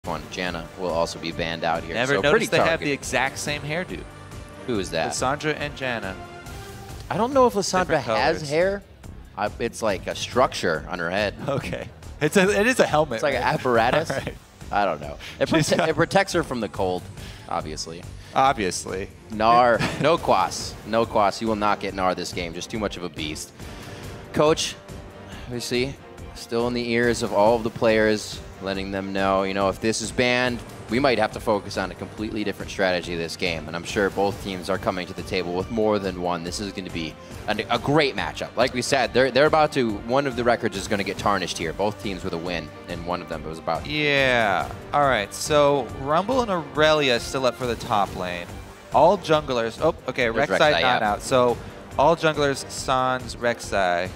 one. Janna will also be banned out here. Never so noticed they target. have the exact same hairdo. Who is that? Lissandra and Janna. I don't know if Lissandra Different has colors. hair. It's like a structure on her head. Okay. It is a helmet. It's like right? an apparatus. Right. I don't know. It protects her from the cold, obviously. Obviously. Gnar, no Quas. No Quas. You will not get Gnar this game. Just too much of a beast. Coach, obviously, still in the ears of all of the players, letting them know, you know, if this is banned, we might have to focus on a completely different strategy this game. And I'm sure both teams are coming to the table with more than one. This is going to be a great matchup. Like we said, they're about to, one of the records is going to get tarnished here. Both teams with a win, and one of them was about. Yeah. All right. So Rumble and Aurelia still up for the top lane. All junglers. Oh, okay. Rek'Sai not out. So all junglers, Sans, Rek'Sai.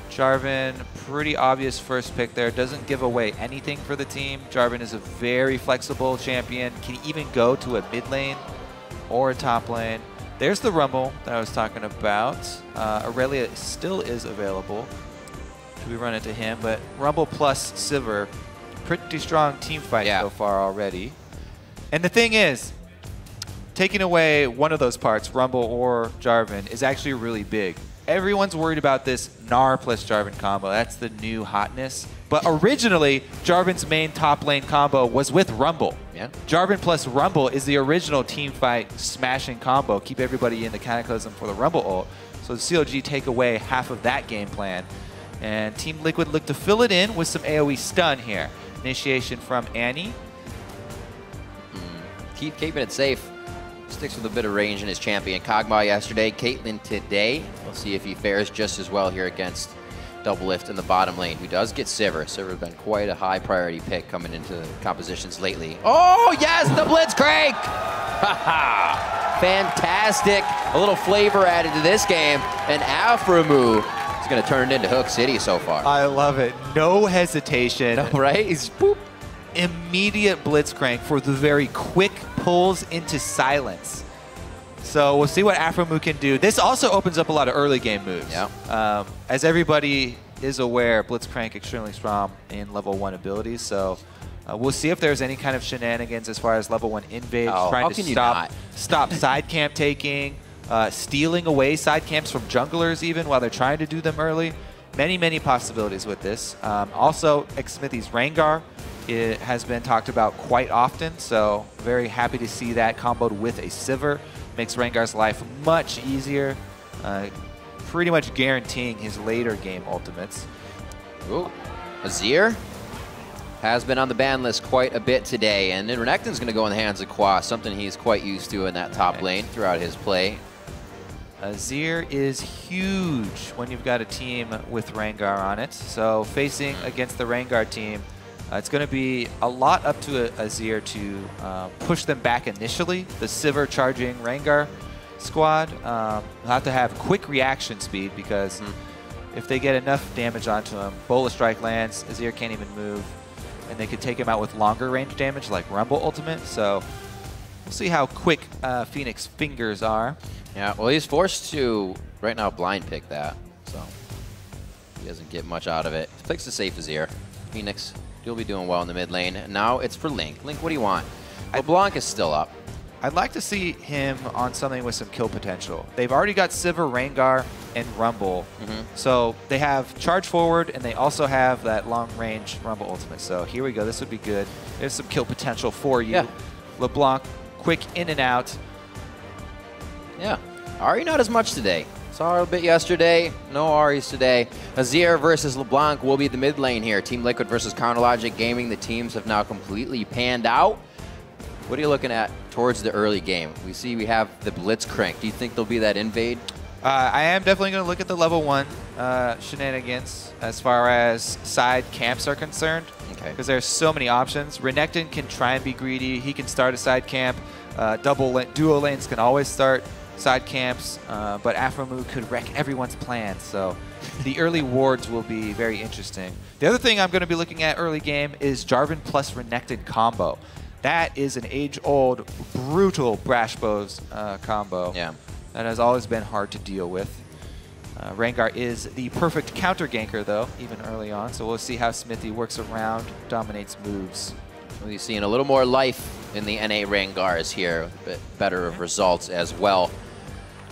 Jarvan, pretty obvious first pick there. Doesn't give away anything for the team. Jarvan is a very flexible champion. Can even go to a mid lane or a top lane. There's the Rumble that I was talking about. Aurelia still is available. Should we run into him? But Rumble plus Sivir, pretty strong team fight so far already. And the thing is, taking away one of those parts, Rumble or Jarvan, is actually really big. Everyone's worried about this Gnar plus Jarvan combo. That's the new hotness. But originally, Jarvan's main top lane combo was with Rumble. Yeah. Jarvan plus Rumble is the original team fight smashing combo. Keep everybody in the Cataclysm for the Rumble ult. So the CLG take away half of that game plan. And Team Liquid look to fill it in with some AoE stun here. Initiation from Annie. Keep keeping it safe. Sticks with a bit of range in his champion. Kog'Maw yesterday, Caitlyn today. We'll see if he fares just as well here against Doublelift in the bottom lane, who does get Sivir. Sivir has been quite a high priority pick coming into compositions lately. Oh, yes, the Blitzcrank! Fantastic. A little flavor added to this game, and Aphromoo is going to turn it into Hook City so far. I love it. No hesitation. No, right? He's boop. Immediate Blitzcrank for the very quick pulls into silence. So we'll see what Aphromoo can do. This also opens up a lot of early game moves. Yeah. As everybody is aware, Blitzcrank extremely strong in level 1 abilities. So we'll see if there's any kind of shenanigans as far as level 1 invades, trying to stop side camp taking, stealing away side camps from junglers even while they're trying to do them early. Many, many possibilities with this. Also, Xmithie's Rengar. It has been talked about quite often, so very happy to see that comboed with a Sivir. Makes Rengar's life much easier, pretty much guaranteeing his later game ultimates. Ooh. Azir has been on the ban list quite a bit today, and then Renekton's going to go in the hands of Quas, something he's quite used to in that top lane throughout his play. Azir is huge when you've got a team with Rengar on it, so facing against the Rengar team, it's going to be a lot up to Azir to push them back initially. The Sivir charging Rengar squad will have to have quick reaction speed because if they get enough damage onto him, Bola Strike lands, Azir can't even move, and they could take him out with longer range damage like Rumble Ultimate. So we'll see how quick FeniX fingers are. Yeah, well, he's forced to right now blind pick that, so he doesn't get much out of it. He picks the safe Azir. FeniX, you'll be doing well in the mid lane. Now it's for Link. Link, what do you want? LeBlanc is still up. I'd like to see him on something with some kill potential. They've already got Sivir, Rengar, and Rumble. So they have charge forward, and they also have that long-range Rumble ultimate. So here we go. This would be good. There's some kill potential for you. Yeah. LeBlanc, quick in and out. Yeah. Ahri not as much today. Saw her a bit yesterday. No Ahri's today. Azir versus LeBlanc will be the mid lane here. Team Liquid versus Counterlogic Gaming. The teams have now completely panned out. What are you looking at towards the early game? We see we have the Blitzcrank. Do you think there'll be that invade? I am definitely going to look at the level 1 shenanigans as far as side camps are concerned. Okay. Because there's so many options. Renekton can try and be greedy. He can start a side camp. Duo lanes can always start side camps, but Aphromoo could wreck everyone's plans. So the early wards will be very interesting. The other thing I'm going to be looking at early game is Jarvan plus Renekton combo. That is an age-old, brutal Brash Bows combo. Yeah. That has always been hard to deal with. Rengar is the perfect counter ganker, though, even early on. So we'll see how Xmithie works around, dominates moves. We're seeing a little more life in the NA Rengars here, a bit better of results as well.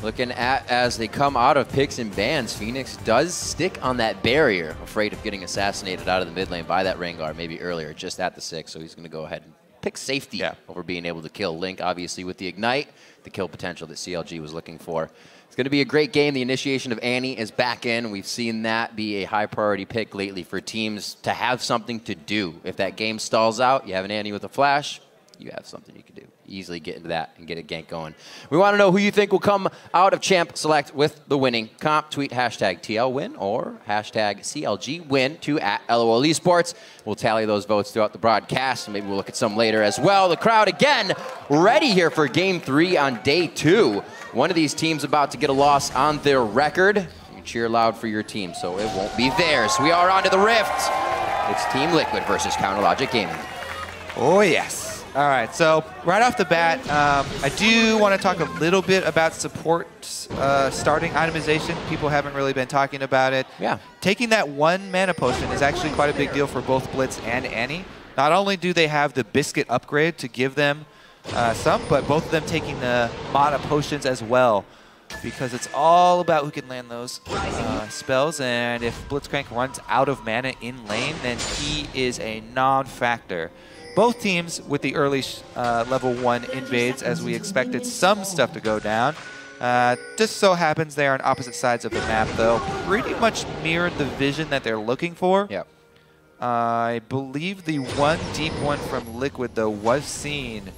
Looking at as they come out of picks and bans, FeniX does stick on that barrier, afraid of getting assassinated out of the mid lane by that Rengar maybe earlier, just at the 6, so he's going to go ahead and pick safety over being able to kill Link, obviously with the Ignite, the kill potential that CLG was looking for. It's going to be a great game. The initiation of Annie is back in. We've seen that be a high priority pick lately for teams to have something to do. If that game stalls out, you have an Annie with a flash, you have something you can do. Easily get into that and get a gank going. We want to know who you think will come out of Champ Select with the winning comp. Tweet hashtag TLWin or hashtag CLGWin to @LOL Esports. We'll tally those votes throughout the broadcast, and maybe we'll look at some later as well. The crowd, again, ready here for Game 3 on day 2. One of these teams about to get a loss on their record. You cheer loud for your team, so it won't be theirs. We are on to the Rift. It's Team Liquid versus Counterlogic Gaming. Oh, yes. All right, so right off the bat, I do want to talk a little bit about support starting itemization. People haven't really been talking about it. Yeah. Taking that 1 mana potion is actually quite a big deal for both Blitz and Annie. Not only do they have the Biscuit upgrade to give them some, but both of them taking the mana potions as well, because it's all about who can land those spells, and if Blitzcrank runs out of mana in lane, then he is a non-factor. Both teams with the early level 1 invades, as we expected some stuff to go down. Just so happens they are on opposite sides of the map, though. Pretty much mirrored the vision that they're looking for. Yep. I believe the one deep one from Liquid, though, was seen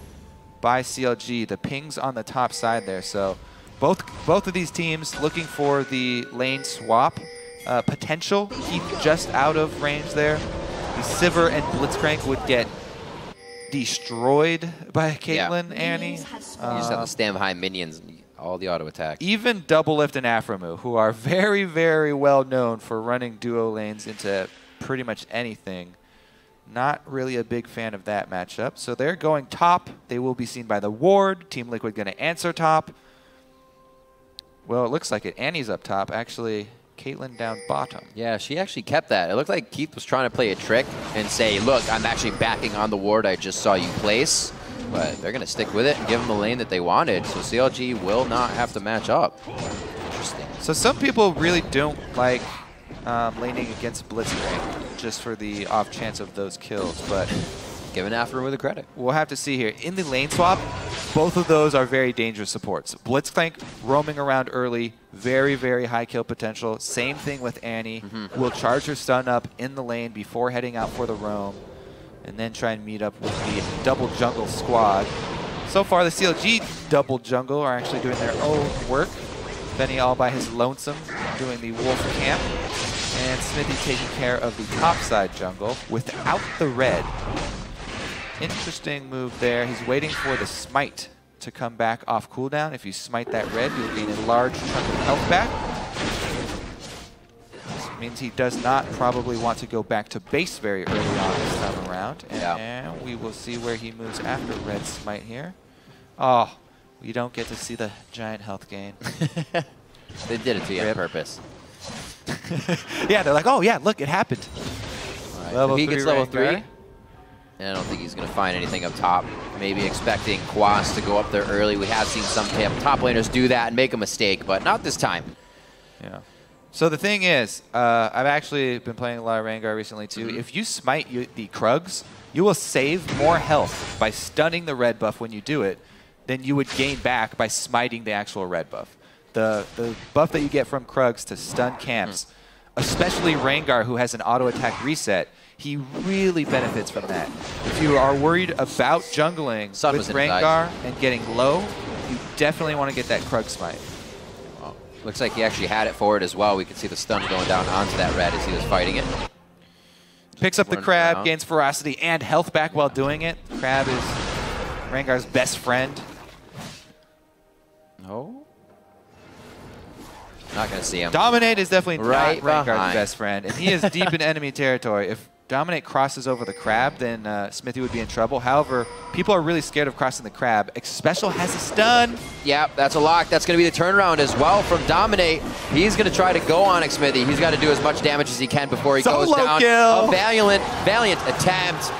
by CLG. The pings on the top side there. So both of these teams looking for the lane swap potential. Keep just out of range there. The Sivir and Blitzcrank would get destroyed by Caitlyn, Annie. You just have to stand behind minions and all the auto attack. Even Doublelift and Aphromoo, who are very, very well known for running duo lanes into pretty much anything. Not really a big fan of that matchup. So they're going top. They will be seen by the ward. Team Liquid going to answer top. Well, it looks like it. Annie's up top. Actually, Caitlyn down bottom. Yeah, she actually kept that. It looked like Keith was trying to play a trick and say, look, I'm actually backing on the ward I just saw you place. But they're going to stick with it and give them the lane that they wanted. So CLG will not have to match up. Interesting. So some people really don't like laning against Blitzcrank just for the off chance of those kills. But giving Aphromoo the credit. We'll have to see here. In the lane swap, both of those are very dangerous supports. Blitzcrank roaming around early, very, very high kill potential. Same thing with Annie. Will charge her stun up in the lane before heading out for the roam, and then try and meet up with the double jungle squad. So far, the CLG double jungle are actually doing their own work. Feni all by his lonesome, doing the wolf camp, and Xmithie taking care of the topside jungle without the red. Interesting move there. He's waiting for the smite to come back off cooldown. If you smite that red, you'll gain a large chunk of health back. This means he does not probably want to go back to base very early on this time around. And we will see where he moves after red smite here. Oh, you don't get to see the giant health gain. They did it to you on purpose. Yeah, they're like, oh yeah, look, it happened. Right. Level if he gets level 3. And I don't think he's going to find anything up top. Maybe expecting Quas to go up there early. We have seen some top laners do that and make a mistake, but not this time. Yeah. So the thing is, I've actually been playing a lot of Rengar recently too. If you smite the Krugs, you will save more health by stunning the red buff when you do it than you would gain back by smiting the actual red buff. The buff that you get from Krugs to stun camps, especially Rengar, who has an auto attack reset, he really benefits from that. If you are worried about jungling with Rengar and getting low, you definitely want to get that Krug smite. Oh, looks like he actually had it forward as well. We could see the stun going down onto that red as he was fighting it. Picks up the crab, gains ferocity and health back while doing it. Crab is Rengar's best friend. Oh. Not going to see him. Dominate is definitely not Rengar's best friend, and he is deep in enemy territory. If Dominate crosses over the crab, then Xmithie would be in trouble. However, people are really scared of crossing the crab. Xpecial has a stun. Yep, that's a lock. That's going to be the turnaround as well from Dominate. He's going to try to go on Xmithie. He's got to do as much damage as he can before he goes down. Kill. A valiant attempt.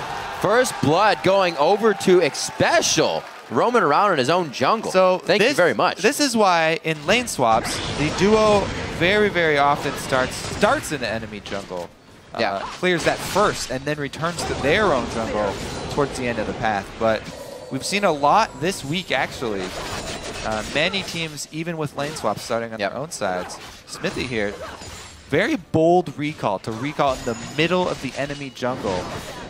First blood going over to Xpecial, roaming around in his own jungle. So thank you very much. This is why in lane swaps, the duo very, very often starts in the enemy jungle. Clears that first and then returns to their own jungle towards the end of the path. But we've seen a lot this week, actually. Many teams, even with lane swaps, starting on their own sides. Xmithie here, very bold recall to recall in the middle of the enemy jungle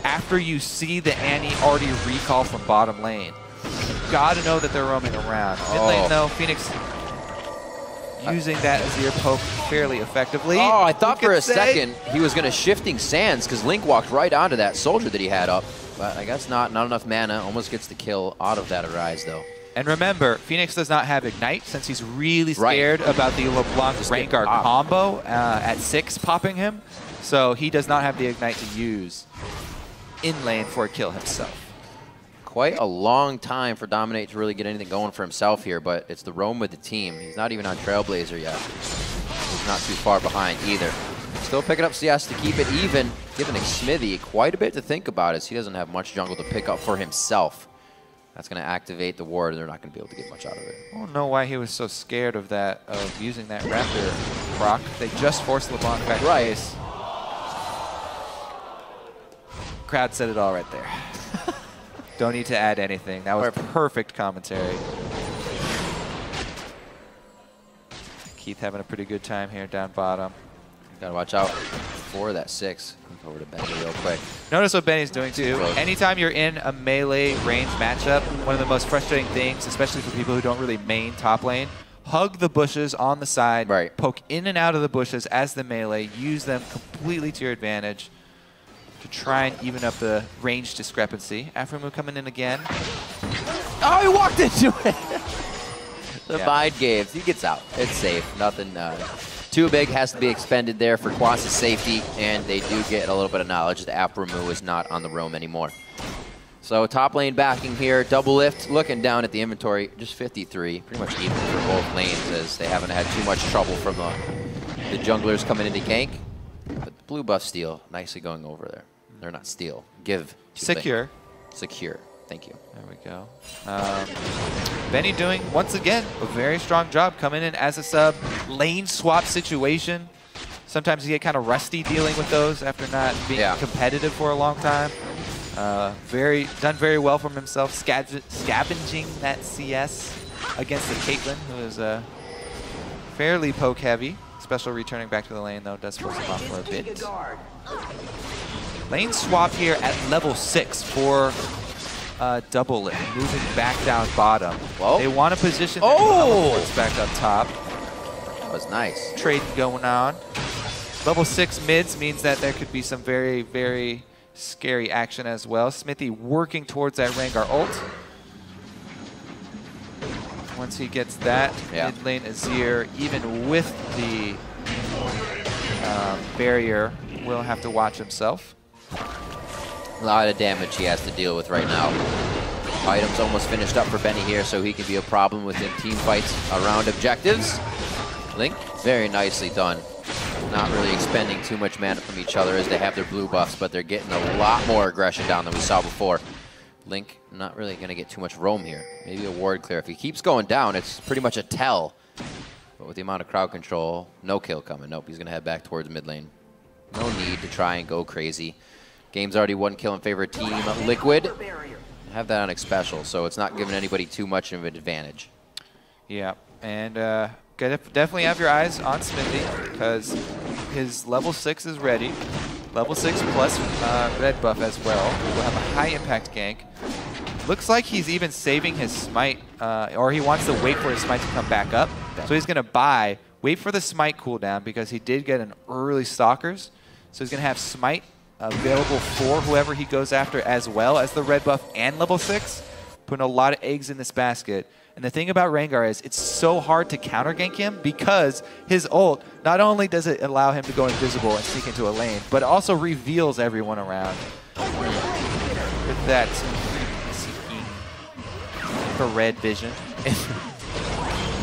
after you see the Annie already recall from bottom lane. You've got to know that they're roaming around. Mid lane, though, FeniX using that Azir poke fairly effectively. Oh, I thought for a second he was going to Shifting Sands because Link walked right onto that soldier that he had up. But I guess not enough mana. Almost gets the kill out of that Arise, though. And remember, FeniX does not have Ignite since he's really scared about the LeBlanc Rengar combo at 6 popping him. So he does not have the Ignite to use in lane for a kill himself. Quite a long time for Dominate to really get anything going for himself here, but it's the roam with the team. He's not even on Trailblazer yet. He's not too far behind either. Still picking up CS to keep it even, giving Xmithie quite a bit to think about as he doesn't have much jungle to pick up for himself. That's going to activate the ward, and they're not going to be able to get much out of it. I don't know why he was so scared of that, of using that Raptor proc. They just forced LeBlanc back to base. Crowd said it all right there. Don't need to add anything. That was perfect commentary. Keith having a pretty good time here down bottom. Gotta watch out for that 6. Come over to Benny real quick. Notice what Benny's doing too. Anytime you're in a melee range matchup, one of the most frustrating things, especially for people who don't really main top lane, hug the bushes on the side, poke in and out of the bushes as the melee, use them completely to your advantage to try and even up the range discrepancy. Aphromoo coming in again. Oh, he walked into it! The mind games. He gets out. It's safe. Nothing too big has to be expended there for Quas' safety, and they do get a little bit of knowledge that Aphromoo is not on the roam anymore. So top lane backing here. Doublelift looking down at the inventory. Just 53. Pretty much even for both lanes as they haven't had too much trouble from the junglers coming into gank. But the blue buff steal, nicely going over there. They're not steal. Give. Secure. Secure. Thank you. There we go. Benny doing, once again, a very strong job coming in as a sub. Lane swap situation. Sometimes you get kind of rusty dealing with those after not being competitive for a long time. Done very well from himself, scavenging that CS against the Caitlyn, who is fairly poke heavy. Xpecial returning back to the lane, though, does force him off for a bit. Lane swap here at level 6 for Doublelift, moving back down bottom. Whoa. They want to position their teleports back up top. That was nice. Trading going on. Level 6 mids means that there could be some very, very scary action as well. Xmithie working towards that Rengar ult. Once he gets that, mid lane Azir, even with the barrier, will have to watch himself. A lot of damage he has to deal with right now. Items almost finished up for Benny here, so he can be a problem within team fights around objectives. Link, very nicely done. Not really expending too much mana from each other as they have their blue buffs, but they're getting a lot more aggression down than we saw before. Link not really going to get too much roam here. Maybe a ward clear. If he keeps going down, it's pretty much a tell. But with the amount of crowd control, no kill coming. Nope, he's going to head back towards mid lane. No need to try and go crazy. Game's already 1 kill in favor of Team Liquid. Have that on Xpecial, so it's not giving anybody too much of an advantage. Yeah, and definitely have your eyes on Xmithie because his level 6 is ready. Level 6 plus red buff as well. Will have a high impact gank. Looks like he's even saving his smite, or he wants to wait for his smite to come back up. So he's going to wait for the smite cooldown because he did get an early stalkers. So he's going to have smite available for whoever he goes after as well as the red buff and level 6. Putting a lot of eggs in this basket. And the thing about Rengar is it's so hard to counter gank him because his ult, not only does it allow him to go invisible and sneak into a lane, but also reveals everyone around. With that red vision.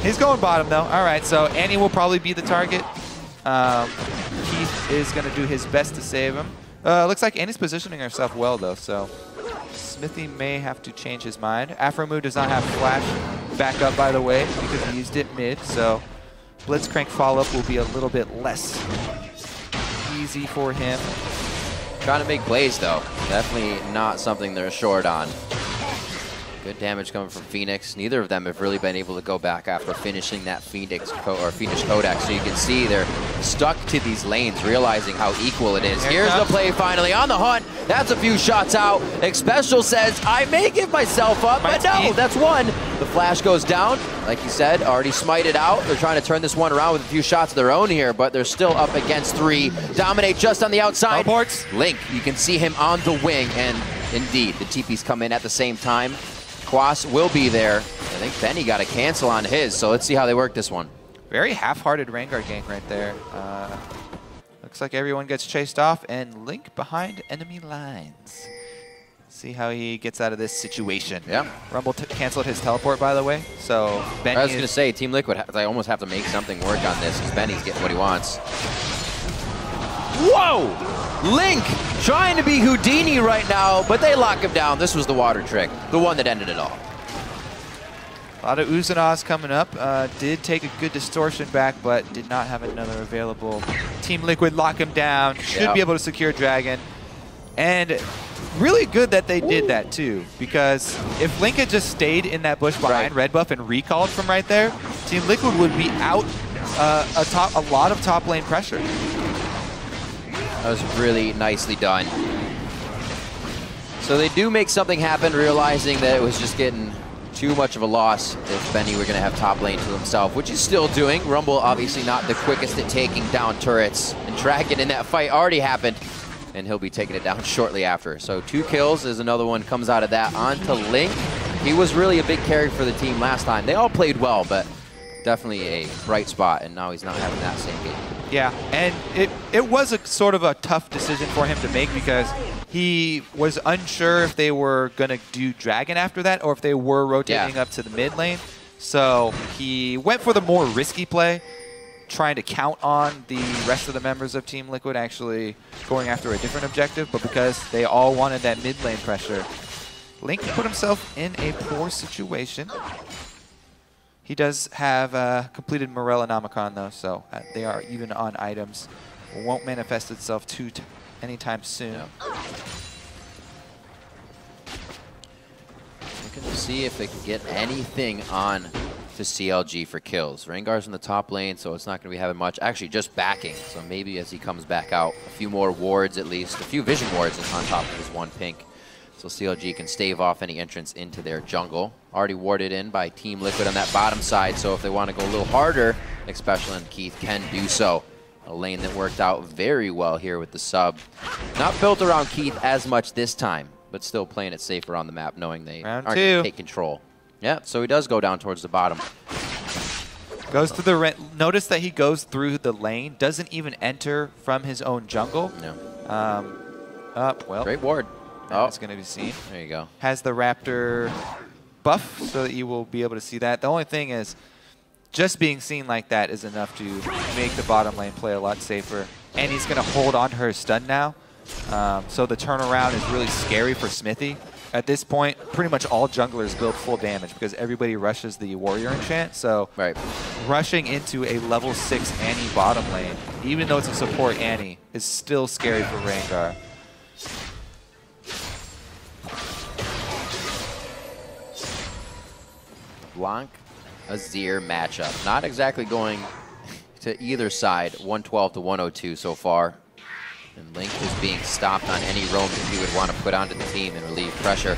He's going bottom though. All right, so Annie will probably be the target. Keith is going to do his best to save him. Looks like Annie's positioning herself well though, so Xmithie may have to change his mind. Aphromoo does not have flash back up, by the way, because he used it mid, so Blitzcrank follow-up will be a little bit less easy for him. Trying to make plays, though. Definitely not something they're short on. Good damage coming from FeniX. Neither of them have really been able to go back after finishing that Phoenix Kodak. So you can see they're stuck to these lanes, realizing how equal it is. Here's the play finally on the hunt. That's a few shots out. Xpecial says, I may give myself up, but no, that's one. The flash goes down. Like you said, already smited out. They're trying to turn this one around with a few shots of their own here, but they're still up against 3. Dominate just on the outside. Teleports. Link, you can see him on the wing, and indeed, the TPs come in at the same time. Quas will be there. I think Benny got a cancel on his, so let's see how they work this one. Very half-hearted Rengar gank right there. Looks like everyone gets chased off, and Link behind enemy lines. See how he gets out of this situation. Yeah. Rumble canceled his teleport, by the way, so Benny I was going to say, Team Liquid, they almost have to make something work on this, because Benny's getting what he wants. Whoa! Link trying to be Houdini right now, but they lock him down. This was the water trick, the one that ended it all. A lot of oohs and ahs coming up. Did take a good distortion back, but did not have another available. Team Liquid lock him down. Should be able to secure Dragon. And really good that they did that too, because if Link had just stayed in that bush behind red buff and recalled from right there, Team Liquid would be out a lot of top lane pressure. That was really nicely done. So they do make something happen, realizing that it was just getting too much of a loss if Benny were going to have top lane to himself, which he's still doing. Rumble obviously not the quickest at taking down turrets. And Dragon in that fight already happened, and he'll be taking it down shortly after. So 2 kills as another one comes out of that. On to Link. He was really a big carry for the team last time. They all played well, but definitely a bright spot, and now he's not having that same game. Yeah, and it was a sort of a tough decision for him to make, because he was unsure if they were going to do Dragon after that or if they were rotating up to the mid lane. So he went for the more risky play, trying to count on the rest of the members of Team Liquid actually going after a different objective, but because they all wanted that mid lane pressure, Link put himself in a poor situation. He does have completed Morellonomicon though, so they are even on items. Won't manifest itself anytime soon. Yeah. Looking to see if they can get anything on to CLG for kills. Rengar's in the top lane, so it's not going to be having much. Actually, just backing, so maybe as he comes back out, a few more wards at least, a few vision wards on top of his 1 pink. So CLG can stave off any entrance into their jungle. Already warded in by Team Liquid on that bottom side, so if they want to go a little harder, Xpecial and Keith can do so. A lane that worked out very well here with the sub. Not built around Keith as much this time, but still playing it safer on the map, knowing they aren't going to take control. Yeah, so he does go down towards the bottom. Goes to the notice that he goes through the lane, doesn't even enter from his own jungle. No. Well, great ward. It's going to be seen. There you go. Has the Raptor buff so that you will be able to see that. The only thing is, just being seen like that is enough to make the bottom lane play a lot safer. And he's going to hold on to her stun now. So the turnaround is really scary for Xmithie. At this point, pretty much all junglers build full damage because everybody rushes the warrior enchant. So rushing into a level 6 Annie bottom lane, even though it's a support Annie, is still scary for Rengar. LeBlanc, Azir matchup. Not exactly going to either side, 112 to 102 so far. And Link is being stopped on any roam that he would want to put onto the team and relieve pressure.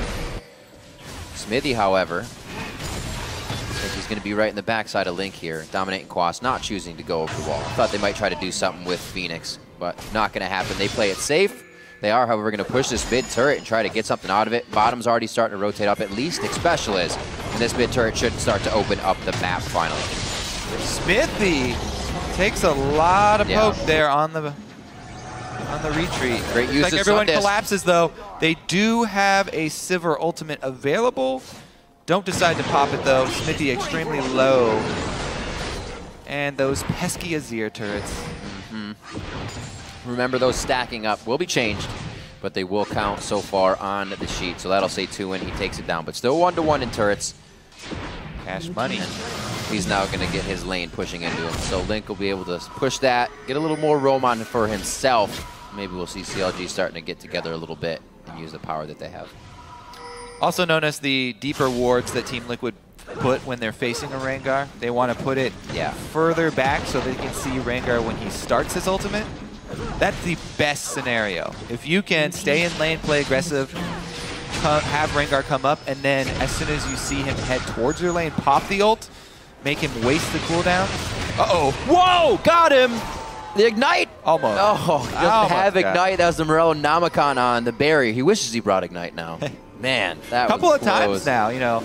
Xmithie, however, looks like he's going to be right in the backside of Link here. Dominating Quas, not choosing to go over the wall. Thought they might try to do something with FeniX, but not going to happen. They play it safe. They are, however, going to push this mid turret and try to get something out of it. Bottom's already starting to rotate up, at least Xpecial is. And this mid turret should start to open up the map finally. Xmithie takes a lot of poke there on the retreat. Great use of everyone collapses though. They do have a Sivir ultimate available. Don't decide to pop it though. Xmithie extremely low. And those pesky Azir turrets. Remember, those stacking up will be changed, but they will count so far on the sheet. So that'll say 2 and he takes it down. But still 1-to-1 in turrets. Cash money. And he's now going to get his lane pushing into him. So Link will be able to push that, get a little more roam on for himself. Maybe we'll see CLG starting to get together a little bit and use the power that they have. Also known as the deeper wards that Team Liquid put when they're facing a Rengar. They want to put it further back so they can see Rengar when he starts his ultimate. That's the best scenario. If you can stay in lane, play aggressive, have Rengar come up, and then as soon as you see him head towards your lane, pop the ult, make him waste the cooldown. Uh-oh. Whoa! Got him! The Ignite! Almost. Oh, he doesn't have Ignite. That was the Morello Namicon on the barrier. He wishes he brought Ignite now. Man, that was couple of close. times now, you know.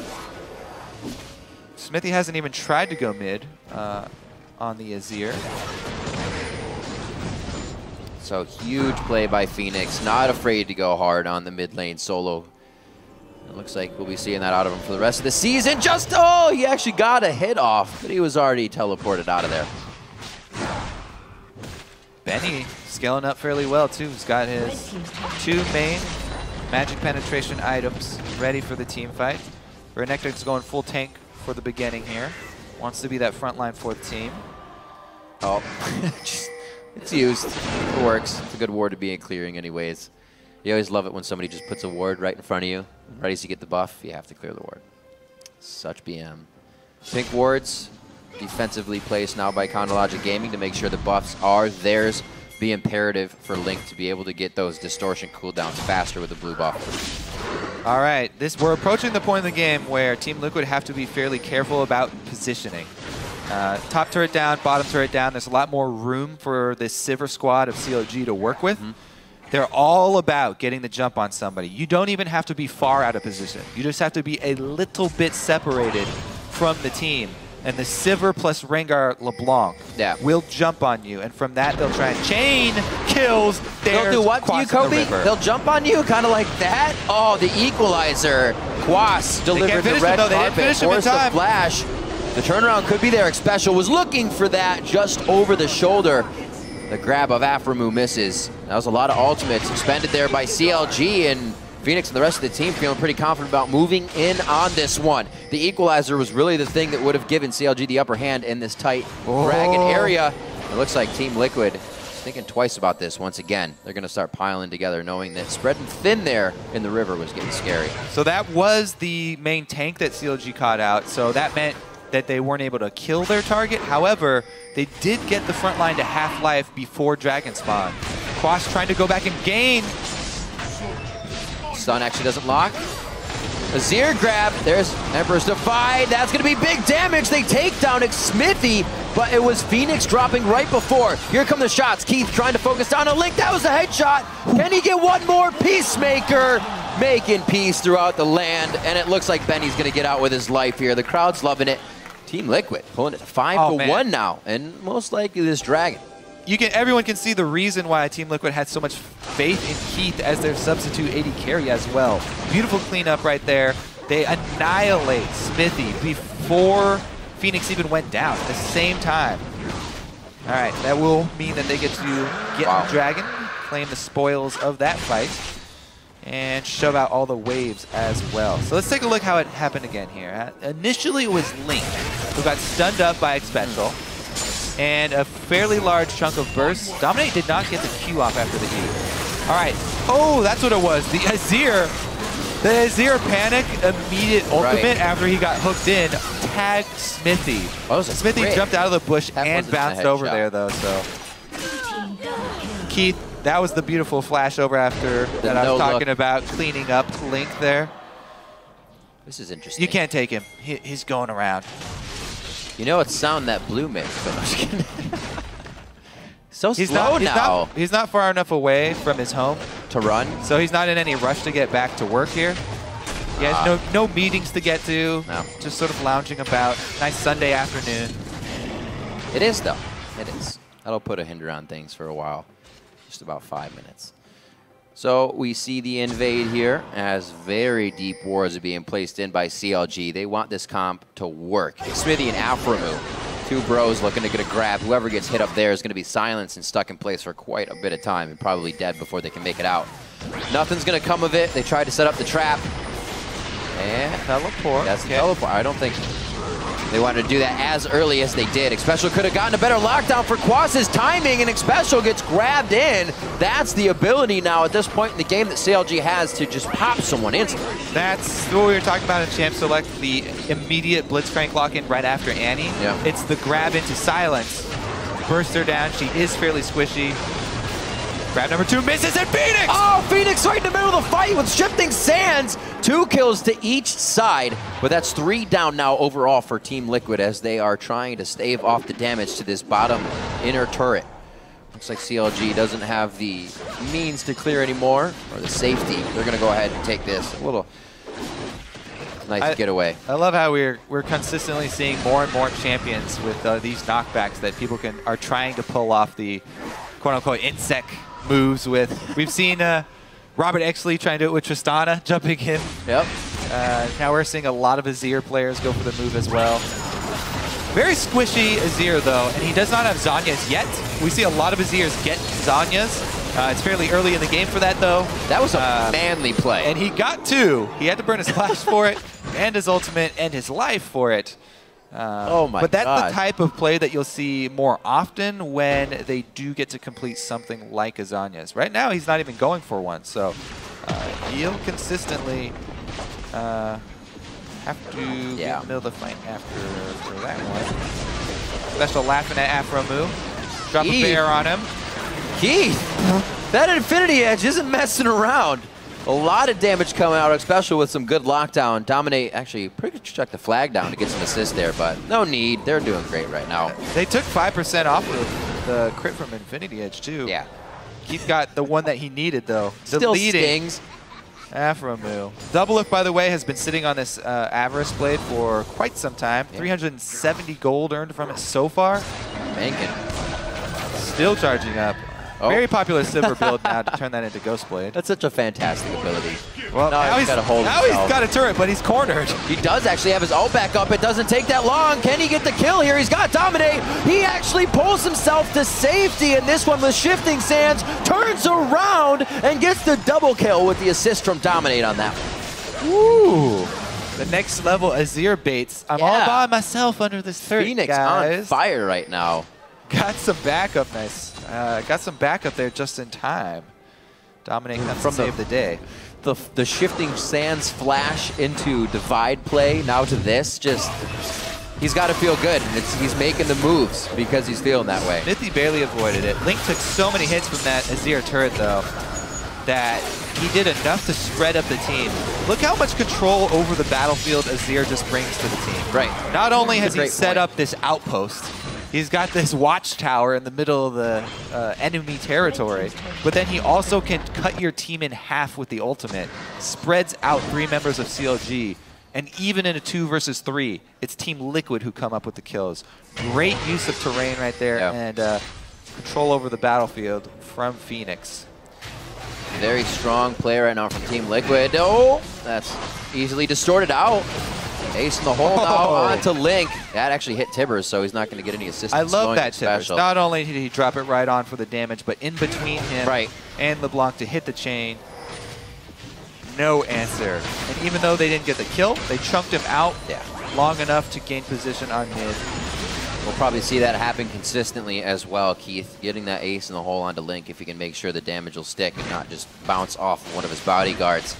Xmithie hasn't even tried to go mid on the Azir. So huge play by FeniX. Not afraid to go hard on the mid lane solo. It looks like we'll be seeing that out of him for the rest of the season. Just, oh, he actually got a hit off, but he was already teleported out of there. Benny scaling up fairly well, too. He's got his 2 main magic penetration items ready for the team fight. Renekton's going full tank for the beginning here. Wants to be that front line for the team. Oh, it's used. It works. It's a good ward to be in clearing anyways. You always love it when somebody just puts a ward right in front of you. Ready to get the buff, you have to clear the ward. Such BM. Pink wards, defensively placed now by Chronologic Gaming to make sure the buffs are theirs. Be imperative for Link to be able to get those distortion cooldowns faster with the blue buff. All right, we're approaching the point in the game where Team Liquid have to be fairly careful about positioning. Top turret down, bottom turret down. There's a lot more room for this Sivir squad of CLG to work with. They're all about getting the jump on somebody. You don't even have to be far out of position. You just have to be a little bit separated from the team. And the Sivir plus Rengar LeBlanc will jump on you. And from that, they'll try and chain kills. They'll do what to you, Kobe? They'll jump on you, kind of like that? Oh, the equalizer. Quas delivered the red carpet, forced the flash. The turnaround could be there. Xpecial was looking for that just over the shoulder. The grab of Aphromoo misses. That was a lot of ultimates expended there by CLG, and FeniX and the rest of the team feeling pretty confident about moving in on this one. The equalizer was really the thing that would have given CLG the upper hand in this tight dragon area. It looks like Team Liquid is thinking twice about this once again. They're going to start piling together, knowing that spreading thin there in the river was getting scary. So that was the main tank that CLG caught out. So that meant that they weren't able to kill their target. However, they did get the front line to half-life before Dragon Spawn. Quas trying to go back and gain. Stun actually doesn't lock. Azir grab. There's Emperor's Divide. That's going to be big damage. They take down Xmithie, but it was FeniX dropping right before. Here come the shots. Keith trying to focus down a Link. That was a headshot. Can he get one more? Peacemaker making peace throughout the land, and it looks like Benny's going to get out with his life here. The crowd's loving it. Team Liquid pulling it to 5-1 now, and most likely this dragon. Everyone can see the reason why Team Liquid had so much faith in Keith as their substitute AD carry as well. Beautiful cleanup right there. They annihilate Xmithie before FeniX even went down at the same time. All right, that will mean that they get to get the dragon, claim the spoils of that fight, and shove out all the waves as well. So let's take a look how it happened again here. Initially, it was Link, who got stunned up by Xpecial, and a fairly large chunk of burst. Dominate did not get the Q off after the E. All right. Oh, that's what it was. The Azir panic immediate ultimate after he got hooked in tagged Xmithie. Xmithie jumped out of the bush and bounced over there, though. So Keith, that was the beautiful flash over after that I was talking about, cleaning up Link there. This is interesting. You can't take him. He's going around. You know it's sound that blue mix, but I'm just kidding. So slow now. He's not far enough away from his home to run, so he's not in any rush to get back to work here. He has no meetings to get to. No. Just sort of lounging about. Nice Sunday afternoon. It is, though. It is. That'll put a hinder on things for a while. Just about 5 minutes. So we see the invade here as very deep wards are being placed in by CLG. They want this comp to work. Xmithie and Aphromoo, 2 bros looking to get a grab. Whoever gets hit up there is going to be silenced and stuck in place for quite a bit of time and probably dead before they can make it out. Nothing's going to come of it. They tried to set up the trap. And teleport. That's the teleport. I don't think they wanted to do that as early as they did. Xpecial could have gotten a better lockdown for Quas's timing, and Xpecial gets grabbed in. That's the ability now at this point in the game that CLG has to just pop someone instantly. That's what we were talking about in Champ Select, the immediate Blitzcrank lock-in right after Annie. Yeah. It's the grab into silence. Burst her down. She is fairly squishy. Grab number 2 misses, and FeniX! Oh, FeniX right in the middle of the fight with Shifting Sands. 2 kills to each side, but that's 3 down now overall for Team Liquid as they are trying to stave off the damage to this bottom inner turret. Looks like CLG doesn't have the means to clear anymore, or the safety. They're going to go ahead and take this. A little nice getaway. I love how we're consistently seeing more and more champions with these knockbacks that people are trying to pull off the quote-unquote insect moves with. We've seen Robert Exley trying to do it with Tristana, jumping in. Yep. Now we're seeing a lot of Azir players go for the move as well. Very squishy Azir though, and he does not have Zhonya's yet. We see a lot of Azirs get Zhonya's. It's fairly early in the game for that though. That was a manly play. And he got 2. He had to burn his flash for it, and his ultimate, and his life for it. Oh my God. But that's the type of play that you'll see more often when they do get to complete something like a Zhonya's. Right now, he's not even going for one, so he'll consistently have to get in the middle of the fight for that one. Xpecial laughing at Aphromoo. Drop a bear on him. Keith, that Infinity Edge isn't messing around. A lot of damage coming out, Xpecial with some good lockdown. Dominate actually pretty good chuck the flag down to get some assist there, but no need. They're doing great right now. They took 5% off of the crit from Infinity Edge too. Yeah. Keith got the one that he needed though. Still stings. Aphromoo. Doublelift, by the way, has been sitting on this Avarice Blade for quite some time. Yeah. 370 gold earned from it so far. Banking. Still charging up. Oh. Very popular Sivir build now to turn that into Ghost Blade. That's such a fantastic ability. Well, now he's got to hold himself. Now he's got a turret, but he's cornered. He does actually have his ult back up. It doesn't take that long. Can he get the kill here? He's got Dominate. He actually pulls himself to safety, and this one with Shifting Sands turns around and gets the double kill with the assist from Dominate on that one. Ooh. The next level Azir baits. I'm all by myself under this turret, FeniX guys. on fire right now. Got some backup, nice. Got some backup there just in time. Dominate from save the day. The Shifting Sands flash into divide play, now to this, just, he's got to feel good. He's making the moves because he's feeling that way. Xmithie barely avoided it. Link took so many hits from that Azir turret, though, that he did enough to spread up the team. Look how much control over the battlefield Azir just brings to the team. Right. Not only has he set up this outpost, he's got this watchtower in the middle of the enemy territory, but then he also can cut your team in half with the ultimate, spreads out 3 members of CLG, and even in a 2 versus 3, it's Team Liquid who come up with the kills. Great use of terrain right there, and control over the battlefield from FeniX. Very strong player right now from Team Liquid. Oh, that's easily distorted out. Ace in the hole now onto Link. That actually hit Tibbers, so he's not going to get any assistance. I love that Tibbers. Not only did he drop it right on for the damage, but in between him and LeBlanc to hit the chain. No answer. And even though they didn't get the kill, they chunked him out long enough to gain position on mid. We'll probably see that happen consistently as well, Keith. Getting that ace in the hole onto Link if he can make sure the damage will stick and not just bounce off one of his bodyguards.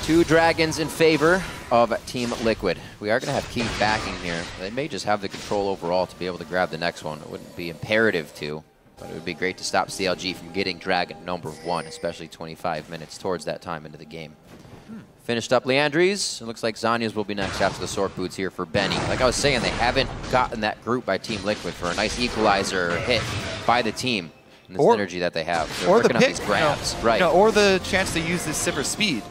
2 dragons in favor of Team Liquid. We are going to have Keith backing here. They may just have the control overall to be able to grab the next one. It wouldn't be imperative to, but it would be great to stop CLG from getting dragon number 1, especially 25 minutes towards that time into the game. Finished up Leandries. It looks like Zhonya's will be next after the sword boots here for Benny. Like I was saying, they haven't gotten that group by Team Liquid for a nice equalizer hit by the team and the synergy that they have. They're or the pick, these grabs. Or the chance to use this Sivir speed.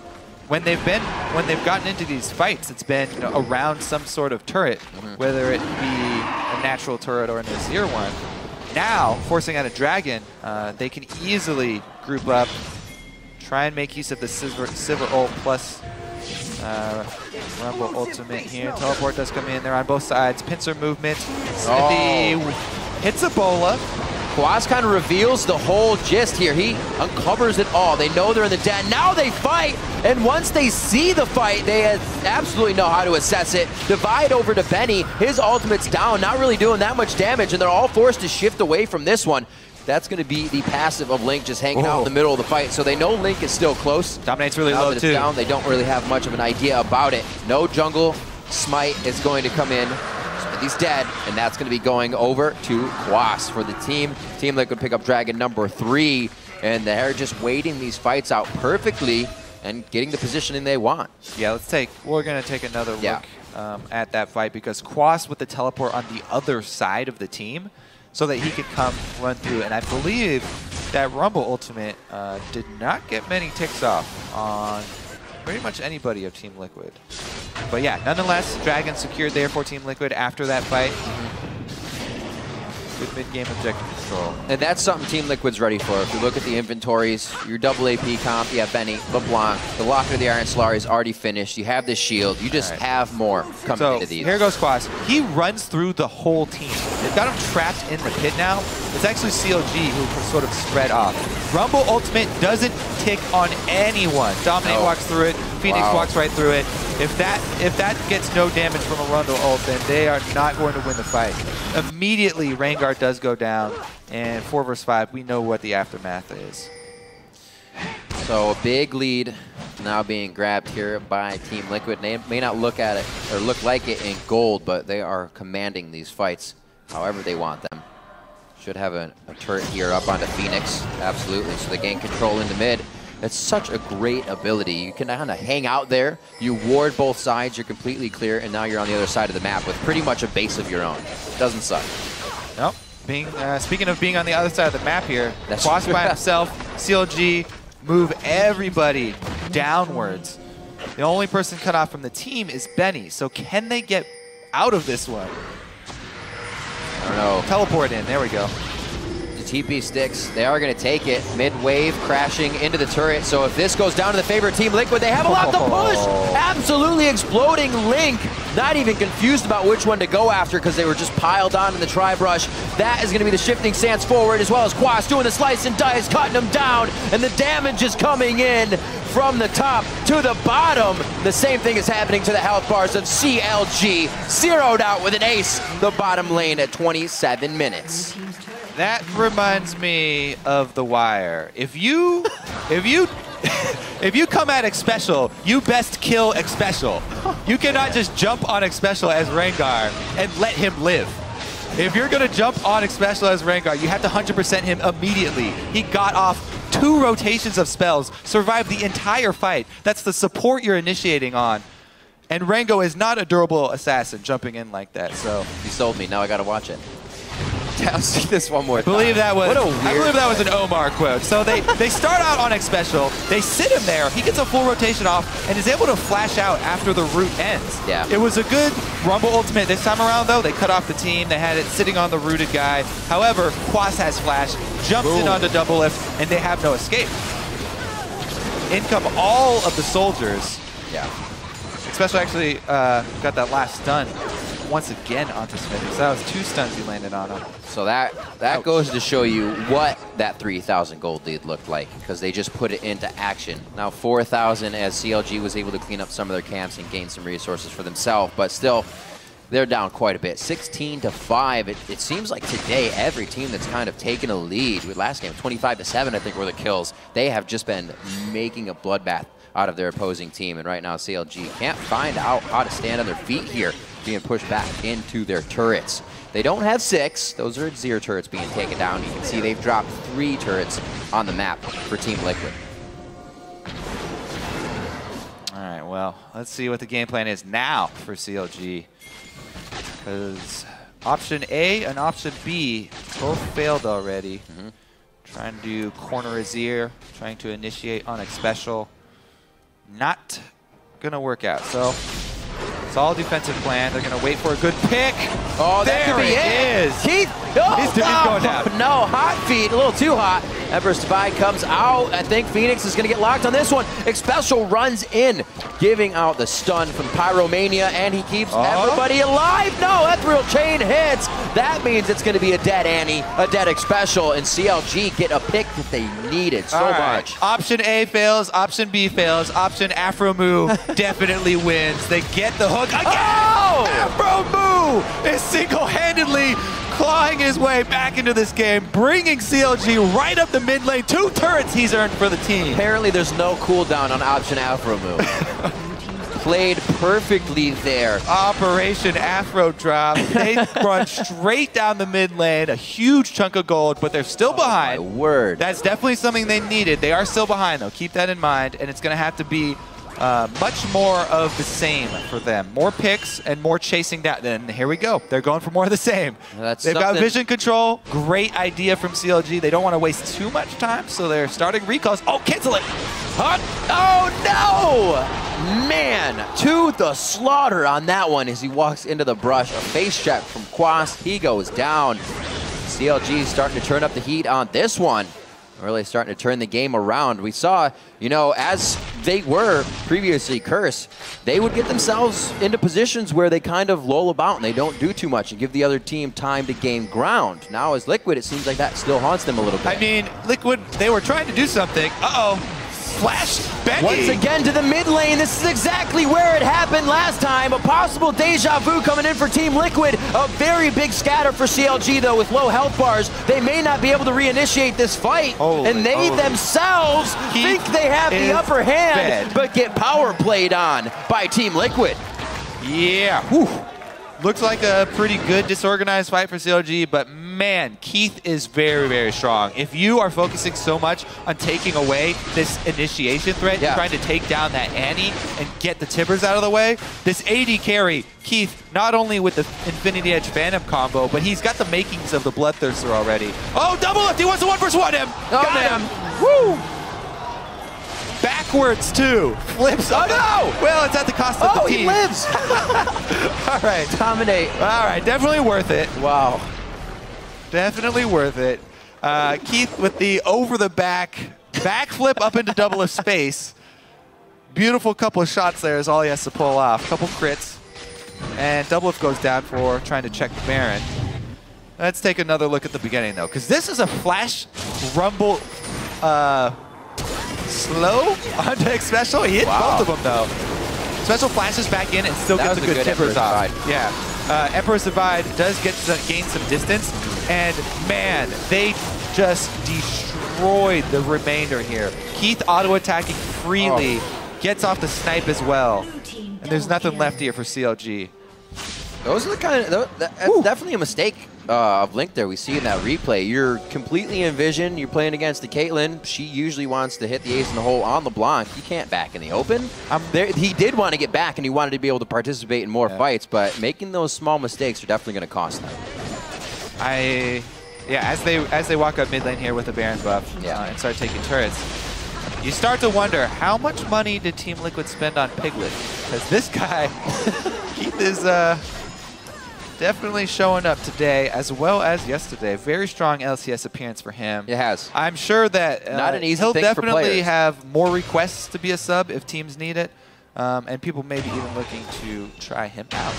When they've gotten into these fights, it's been around some sort of turret, whether it be a natural turret or an Azir one. Now, forcing out a dragon, they can easily group up, try and make use of the Sivir ult plus Rumble ultimate here. Teleport does come in there on both sides. Pincer movement. Xmithie hits a bola. Quas kind of reveals the whole gist here. He uncovers it all. They know they're in the den. Now they fight, and once they see the fight, they absolutely know how to assess it. Divide over to Benny. His ultimate's down, not really doing that much damage, and they're all forced to shift away from this one. That's going to be the passive of Link just hanging out in the middle of the fight. So they know Link is still close. Dominate's really now low that it's too. Down, they don't really have much of an idea about it. No jungle. Smite is going to come in. He's dead, and that's going to be going over to Quas for the team. Team Liquid pick up Dragon number 3, and they're just waiting these fights out perfectly and getting the positioning they want. Yeah, we're going to take another look at that fight, because Quas with the teleport on the other side of the team so that he could come run through. And I believe that Rumble ultimate did not get many ticks off on pretty much anybody of Team Liquid. But yeah, nonetheless, Dragon secured there for Team Liquid after that fight. Good mid-game objective control. And that's something Team Liquid's ready for. If you look at the inventories, your double AP comp, you have Benny, LeBlanc, the Locker of the Iron Solari is already finished. You have this shield. You just have more coming into these. Here goes Quas. He runs through the whole team. They've got him trapped in the pit now. It's actually CLG who sort of spread off. Rumble ultimate doesn't tick on anyone. Dominate walks through it. FeniX walks right through it. If that gets no damage from a Rumble ult, then they are not going to win the fight. Immediately, Rengar does go down, and 4 versus 5, we know what the aftermath is. So a big lead now being grabbed here by Team Liquid. They may not look at it or look like it in gold, but they are commanding these fights however they want them. Should have a turret here up onto FeniX, absolutely. So they gain control into mid. That's such a great ability. You can kind of hang out there, you ward both sides, you're completely clear, and now you're on the other side of the map with pretty much a base of your own. Doesn't suck. Nope. Speaking of being on the other side of the map here, Quas by himself, CLG, move everybody downwards. The only person cut off from the team is Benny, so can they get out of this one? I don't know. Teleport in, there we go. The TP sticks, they are going to take it. Mid-wave crashing into the turret, so if this goes down to the favorite Team Liquid, they have a lot to push! Absolutely exploding Link, not even confused about which one to go after because they were just piled on in the tri-brush. That is going to be the shifting stance forward, as well as Quas doing the slice and dice, cutting them down, and the damage is coming in from the top to the bottom. The same thing is happening to the health bars of CLG, zeroed out with an ace, the bottom lane at 27 minutes. That reminds me of The Wire. If you come at Xpecial, you best kill Xpecial. You cannot just jump on Xpecial as Rengar and let him live. If you're gonna jump on Xpecial as Rengar, you have to 100% him immediately. He got off 2 rotations of spells, survived the entire fight. That's the support you're initiating on. And Rengo is not a durable assassin jumping in like that, so. You sold me, now I gotta watch it. I'll see this one more time. I believe that was an fight. Omar quote. So they start out on Xpecial, they sit him there, he gets a full rotation off, and is able to flash out after the root ends. Yeah. It was a good Rumble ultimate this time around, though. They cut off the team, they had it sitting on the rooted guy. However, Quas has flash, jumps in onto Doublelift, and they have no escape. In come all of the soldiers. Yeah. Xpecial actually got that last stun once again onto Xmithie. So that was 2 stuns he landed on him. So that goes to show you what that 3,000 gold lead looked like, because they just put it into action. Now 4,000 as CLG was able to clean up some of their camps and gain some resources for themselves, but still, they're down quite a bit. 16-5. It seems like today every team that's kind of taken a lead, with last game 25-7 I think were the kills, they have just been making a bloodbath out of their opposing team, and right now CLG can't find out how to stand on their feet here, being pushed back into their turrets. They don't have 6. Those are Azir turrets being taken down. You can see they've dropped 3 turrets on the map for Team Liquid. All right, well, let's see what the game plan is now for CLG. Because option A and option B both failed already. Trying to corner Azir, trying to initiate on Xpecial. Not gonna work out. So it's all defensive plan. They're gonna wait for a good pick. Oh, that there could be it. is. Keith, oh, He's going down. No, hot feet, a little too hot. Emperor's Divide comes out. I think FeniX is going to get locked on this one. Xpecial runs in, giving out the stun from Pyromania, and he keeps everybody alive. No, Ethereal Chain hits. That means it's going to be a dead Annie, a dead Xpecial, and CLG get a pick that they needed so much. Option A fails, option B fails, option Aphromoo definitely wins. They get the hook again. Oh! Aphromoo is single-handedly clawing his way back into this game, bringing CLG right up the mid lane. 2 turrets he's earned for the team. Apparently there's no cooldown on option Aphromoo. Played perfectly there. Operation Afro Drop. They run straight down the mid lane, a huge chunk of gold, but they're still behind. My word. That's definitely something they needed. They are still behind, though. Keep that in mind, and it's going to have to be much more of the same for them. More picks and more chasing down. Then here we go. They're going for more of the same. They've got vision control. Great idea from CLG. They don't want to waste too much time, so they're starting recalls. Oh, cancel it. Oh, no! Man, to the slaughter on that one as he walks into the brush. A face check from Quas. He goes down. CLG starting to turn up the heat on this one. Really starting to turn the game around. We saw, you know, as they were previously cursed, they would get themselves into positions where they kind of lull about and they don't do too much and give the other team time to gain ground. Now as Liquid, it seems like that still haunts them a little bit. I mean, Liquid, they were trying to do something. Uh-oh. Flash Benny. Once again to the mid lane. This is exactly where it happened last time. A possible deja vu coming in for Team Liquid. A very big scatter for CLG, though, with low health bars. They may not be able to reinitiate this fight. And they themselves think they have the upper hand, but get power played on by Team Liquid. Yeah. Whew. Looks like a pretty good disorganized fight for CLG, but man, Keith is very, very strong. If you are focusing so much on taking away this initiation threat, trying to take down that Annie and get the Tibbers out of the way, this AD carry, Keith, not only with the Infinity Edge Phantom combo, but he's got the makings of the Bloodthirster already. Oh, Doublelift, he wants to 1v1 him! Got him! Woo! Backwards, too. Flips. Oh, no! Well, it's at the cost of the team. He lives! All right. Dominate. All right, definitely worth it. Wow. Definitely worth it. Keith with the over-the-back backflip up into Doublelift space. Beautiful couple of shots there is all he has to pull off. Couple crits. And Doublelift goes down for trying to check the Baron. Let's take another look at the beginning, though, because this is a flash rumble slow onto Xpecial. He hit both of them, though. Xpecial flashes back in and still gets a good Tibbers off. Yeah. Emperor's Divide does gain some distance, and man, they just destroyed the remainder here. Keith auto-attacking freely, gets off the snipe as well, and there's nothing left here for CLG. Those are the kind of, that's definitely a mistake of Link there we see in that replay. You're completely in vision, you're playing against the Caitlyn. She usually wants to hit the ace in the hole on LeBlanc. He can't back in the open. He did want to get back and he wanted to be able to participate in more fights, but making those small mistakes are definitely going to cost them. As they walk up mid lane here with the Baron buff and start taking turrets, you start to wonder how much money did Team Liquid spend on Piglet? Because this guy, Keith is definitely showing up today as well as yesterday. Very strong LCS appearance for him. It has. I'm sure that not an easy he'll thing definitely for players. have more requests to be a sub if teams need it, and people may be even looking to try him out.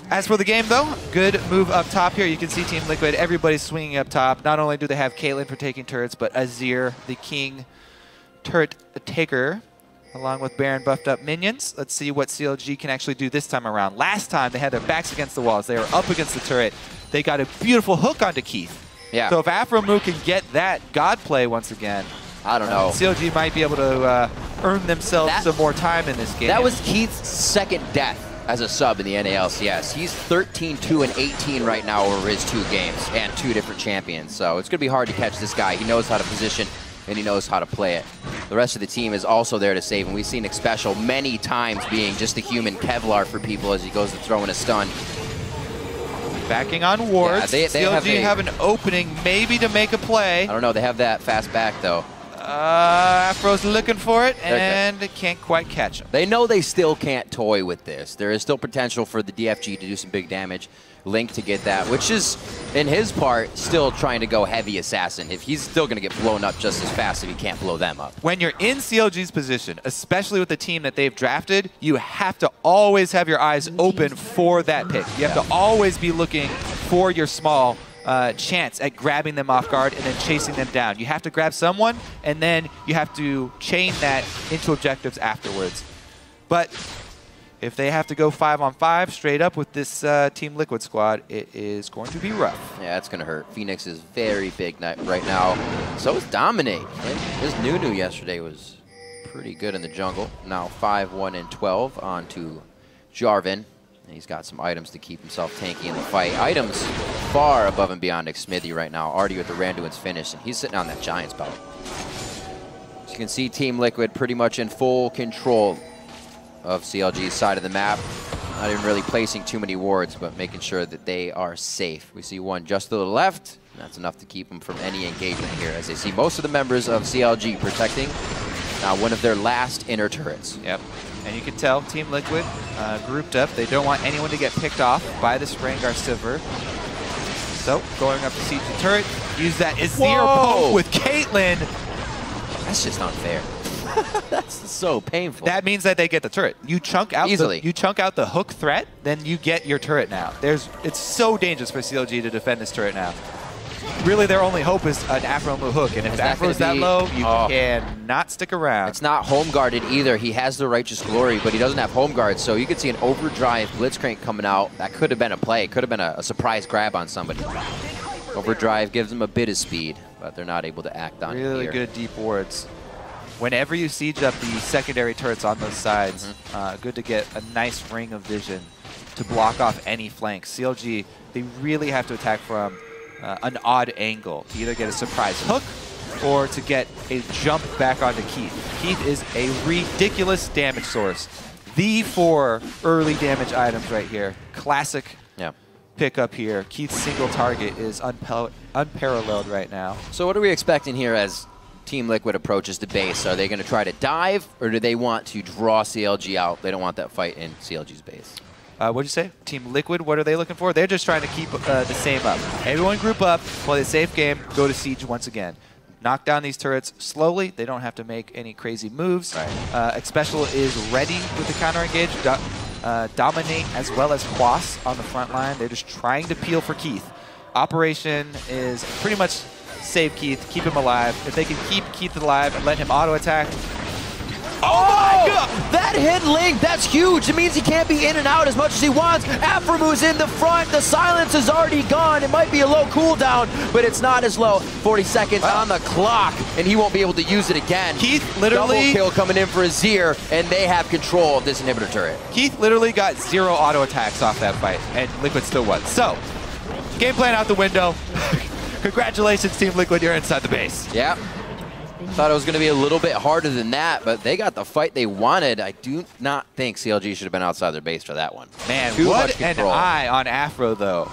As for the game, though, good move up top here. You can see Team Liquid, everybody's swinging up top. Not only do they have Caitlyn for taking turrets, but Azir, the king turret taker, along with Baron buffed up minions. Let's see what CLG can actually do this time around. Last time, they had their backs against the walls. They were up against the turret. They got a beautiful hook onto Keith. Yeah. So if Aphromoo can get that God play once again, I don't know. CLG might be able to earn themselves some more time in this game. That was Keith's second death as a sub in the NALCS. He's 13-2 and 18 right now over his 2 games and 2 different champions. So it's going to be hard to catch this guy. He knows how to position and he knows how to play it. The rest of the team is also there to save him. We've seen Xpecial many times being just a human Kevlar for people as he goes to throw in a stun. Backing on wards. Yeah, they CLG have an opening maybe to make a play. I don't know. They have that fast back, though. Aphro's looking for it, and they can't quite catch him. They know they still can't toy with this. There is still potential for the DFG to do some big damage. Link to get that, which is, in his part, still trying to go heavy assassin. If he's still going to get blown up just as fast if he can't blow them up. When you're in CLG's position, especially with the team that they've drafted, you have to always have your eyes open for that pick. You have to always be looking for your small chance at grabbing them off guard and then chasing them down. You have to grab someone, and then you have to chain that into objectives afterwards. But if they have to go 5-on-5 straight up with this Team Liquid squad, it is going to be rough. Yeah, it's going to hurt. FeniX is very big right now. So is Dominate. His Nunu yesterday was pretty good in the jungle. Now 5-1-12 on to Jarvan. And he's got some items to keep himself tanky in the fight. Items far above and beyond Xmithie right now, already with the Randuin's finish, and he's sitting on that Giant's belt. As you can see, Team Liquid pretty much in full control of CLG's side of the map. Not even really placing too many wards, but making sure that they are safe. We see one just to the left. That's enough to keep them from any engagement here, as they see most of the members of CLG protecting one of their last inner turrets. Yep. And you can tell Team Liquid grouped up. They don't want anyone to get picked off by this Rengar Sivir. So going up to siege the turret, use that Azir poke with Caitlyn. That's just unfair. That's so painful. That means that they get the turret. You chunk out easily. You chunk out the hook threat, then you get your turret now. It's so dangerous for CLG to defend this turret now. Really, their only hope is an Aphromoo hook, and if Aphro's that low, you cannot stick around. It's not home guarded either. He has the Righteous Glory, but he doesn't have home guard, so you could see an overdrive Blitzcrank coming out. That could have been a play. Could have been a surprise grab on somebody. Overdrive gives them a bit of speed, but they're not able to act on it here. Really good deep wards. Whenever you siege up the secondary turrets on those sides, good to get a nice ring of vision to block off any flanks. CLG, they really have to attack from an odd angle to either get a surprise hook or to get a jump back onto Keith. Keith is a ridiculous damage source. The 4 early damage items right here. Classic pickup here. Keith's single target is unparalleled right now. So what are we expecting here as Team Liquid approaches the base? Are they going to try to dive, or do they want to draw CLG out? They don't want that fight in CLG's base. What'd you say? Team Liquid, what are they looking for? They're just trying to keep the same up. Everyone group up, play the safe game, go to siege once again. Knock down these turrets slowly. They don't have to make any crazy moves. Right. Xpecial is ready with the counter engage. Dominate as well as Quas on the front line. They're just trying to peel for Keith. Operation is pretty much save Keith, keep him alive. If they can keep Keith alive and let him auto-attack. Oh my God! That hit Link, that's huge. It means he can't be in and out as much as he wants. Aphromoo's in the front. The silence is already gone. It might be a low cooldown, but it's not as low. 40 seconds on the clock, and he won't be able to use it again. Keith literally... Double kill coming in for Azir, and they have control of this inhibitor turret. Keith literally got 0 auto attacks off that fight, and Liquid still won. So, game plan out the window. Congratulations, Team Liquid, you're inside the base. Yeah. Thought it was going to be a little bit harder than that, but they got the fight they wanted. I do not think CLG should have been outside their base for that one. Man, what an eye on Aphro, though.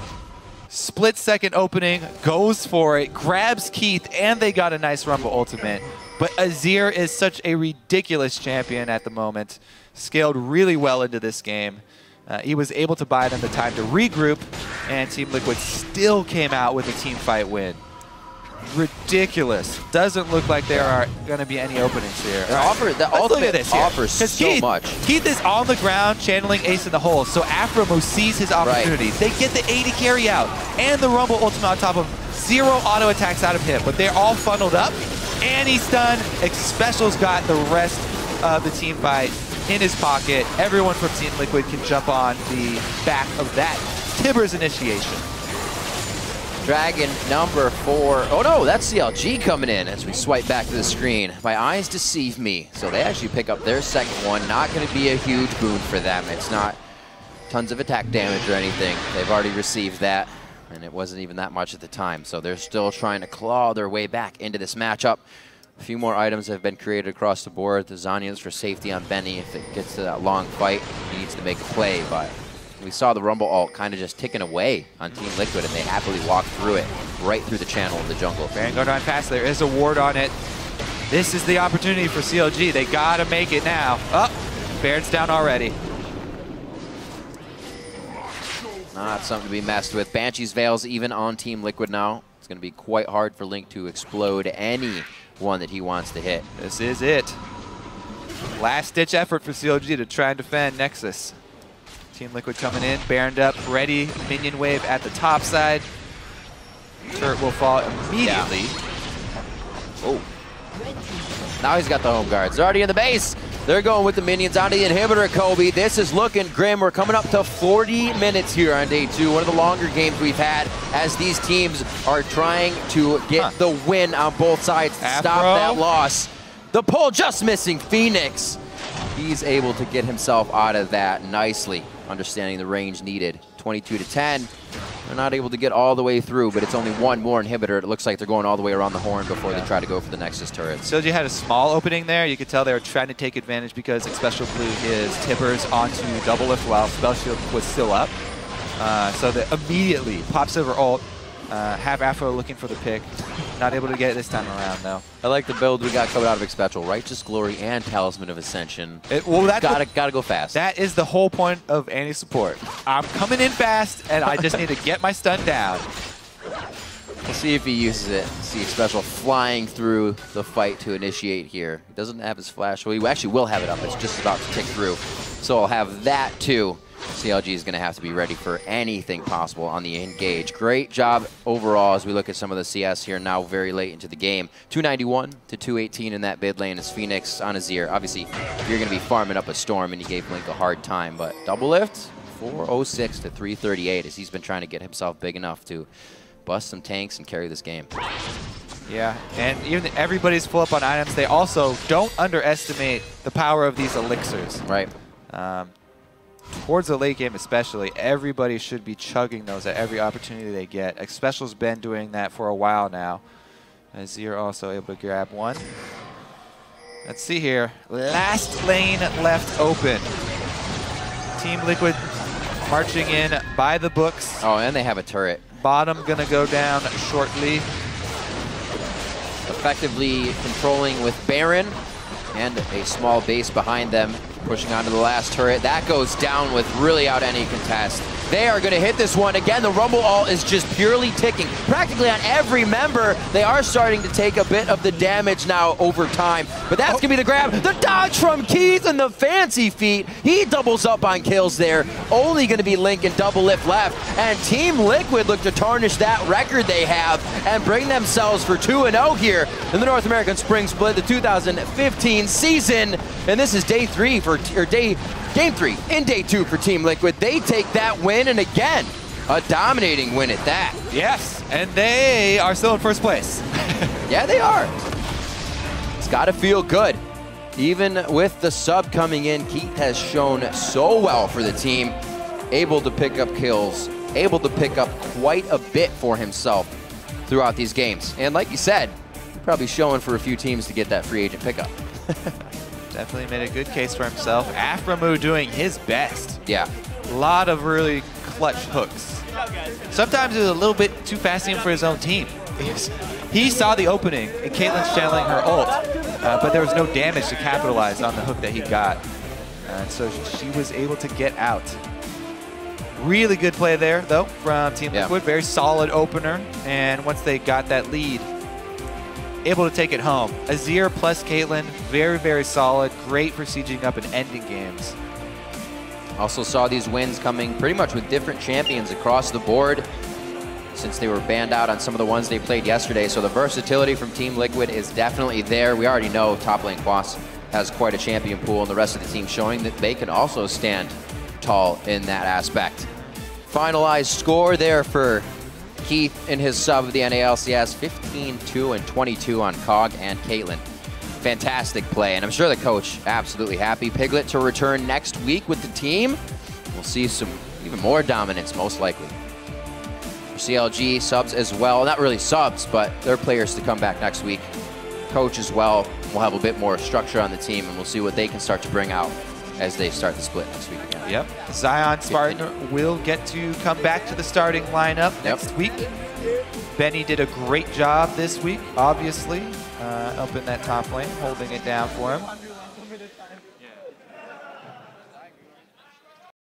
Split-second opening, goes for it, grabs Keith, and they got a nice Rumble ultimate. But Azir is such a ridiculous champion at the moment. Scaled really well into this game. He was able to buy them the time to regroup, and Team Liquid still came out with a team fight win. Ridiculous. Doesn't look like there are going to be any openings here. The ultimate offers so much. Keith is on the ground channeling Ace in the hole, so Aphromoo sees his opportunity. Right. They get the AD carry out and the Rumble ultimate on top of 0 auto attacks out of him, but they're all funneled up, and he's done. Xpecial's got the rest of the team fight in his pocket. Everyone from Team Liquid can jump on the back of that Tibbers initiation. Dragon number 4. Oh no, that's CLG coming in as we swipe back to the screen. My eyes deceive me. So they actually pick up their second one. Not going to be a huge boon for them. It's not tons of attack damage or anything. They've already received that, and it wasn't even that much at the time. So they're still trying to claw their way back into this matchup. A few more items have been created across the board. The Zhonya's for safety on Benny. If it gets to that long fight, he needs to make a play, but we saw the Rumble ult kind of just ticking away on Team Liquid, and they happily walked through it, right through the channel of the jungle. Vanguard on pass. There is a ward on it. This is the opportunity for CLG. They gotta make it now. Oh, Baron's down already. Not something to be messed with. Banshee's Veil's even on Team Liquid now. It's going to be quite hard for Link to explode any one that he wants to hit. This is it. Last-ditch effort for CLG to try and defend Nexus. Team Liquid coming in, Baroned up, ready. Minion wave at the top side. Turret will fall immediately. Yeah. Oh. Now he's got the home guards. They're already in the base. They're going with the minions onto the inhibitor, Kobe. This is looking grim. We're coming up to 40 minutes here on day 2. One of the longer games we've had as these teams are trying to get the win on both sides to stop that loss. The pull just missing FeniX. He's able to get himself out of that nicely, understanding the range needed. 22 to 10. They're not able to get all the way through, but it's only one more inhibitor. It looks like they're going all the way around the horn before they try to go for the Nexus turret. CLG had a small opening there. You could tell they were trying to take advantage because Xpecial blew his Tibbers onto Doublelift while Spellshield was still up. So they immediately pop Silver ult, have Aphro looking for the pick. Not able to get it this time around, though. I like the build we got coming out of Xpecial. Righteous Glory and Talisman of Ascension. Well, gotta go fast. That is the whole point of any support. I'm coming in fast, and I just need to get my stun down. We'll see if he uses it. See Xpecial flying through the fight to initiate here. He doesn't have his flash. Well, he actually will have it up. It's just about to tick through. So I'll have that too. CLG is going to have to be ready for anything possible on the engage. Great job overall as we look at some of the CS here now very late into the game. 291 to 218 in that mid lane is FeniX on Azir. Obviously, you're going to be farming up a Storm and he gave Link a hard time, but Doublelift 406 to 338 as he's been trying to get himself big enough to bust some tanks and carry this game. Yeah, and even everybody's full up on items. They also don't underestimate the power of these elixirs. Right. Towards the late game especially, everybody should be chugging those at every opportunity they get. Xpecial's been doing that for a while now. Azir also able to grab one. Let's see here. Last lane left open. Team Liquid marching in by the books. Oh, and they have a turret. Bottom gonna go down shortly. Effectively controlling with Baron and a small base behind them. Pushing onto the last turret. That goes down without any contest. They are going to hit this one. Again, the Rumble ult is just purely ticking. Practically on every member, they are starting to take a bit of the damage now over time. But that's going to be the grab. The dodge from Keith and the fancy feet. He doubles up on kills there. Only going to be Link and Doublelift left. And Team Liquid look to tarnish that record they have and bring themselves for 2-0 here in the North American Spring Split, the 2015 season. And this is day 3 for, game 3 in day 2 for Team Liquid. They take that win, and again, a dominating win at that. Yes, and they are still in first place. Yeah, they are. It's got to feel good. Even with the sub coming in, Keith has shown so well for the team. Able to pick up kills, able to pick up quite a bit for himself throughout these games. And like you said, probably showing for a few teams to get that free agent pickup. Definitely made a good case for himself. Aphromoo doing his best. Yeah. A lot of really clutch hooks. Sometimes it was a little bit too fast even for his own team. He saw the opening and Caitlyn's channeling her ult, but there was no damage to capitalize on the hook that he got. And so she was able to get out. Really good play there, though, from Team Liquid. Very solid opener. And once they got that lead, able to take it home. Azir plus Caitlyn, very, very solid. Great for sieging up and ending games. Also saw these wins coming pretty much with different champions across the board since they were banned out on some of the ones they played yesterday. So the versatility from Team Liquid is definitely there. We already know top lane Quas has quite a champion pool, and the rest of the team showing that they can also stand tall in that aspect. Finalized score there for Keith in his sub of the NALCS, 15-2 and 22 on COG and Caitlyn. Fantastic play, and I'm sure the coach absolutely happy. Piglet to return next week with the team. We'll see some even more dominance, most likely. For CLG, subs as well. Not really subs, but their players to come back next week. Coach as well. We'll have a bit more structure on the team, and we'll see what they can start to bring out as they start the split next week again. Yep. Zion Spartan will get to come back to the starting lineup next week. Benny did a great job this week, obviously, up in that top lane, holding it down for him.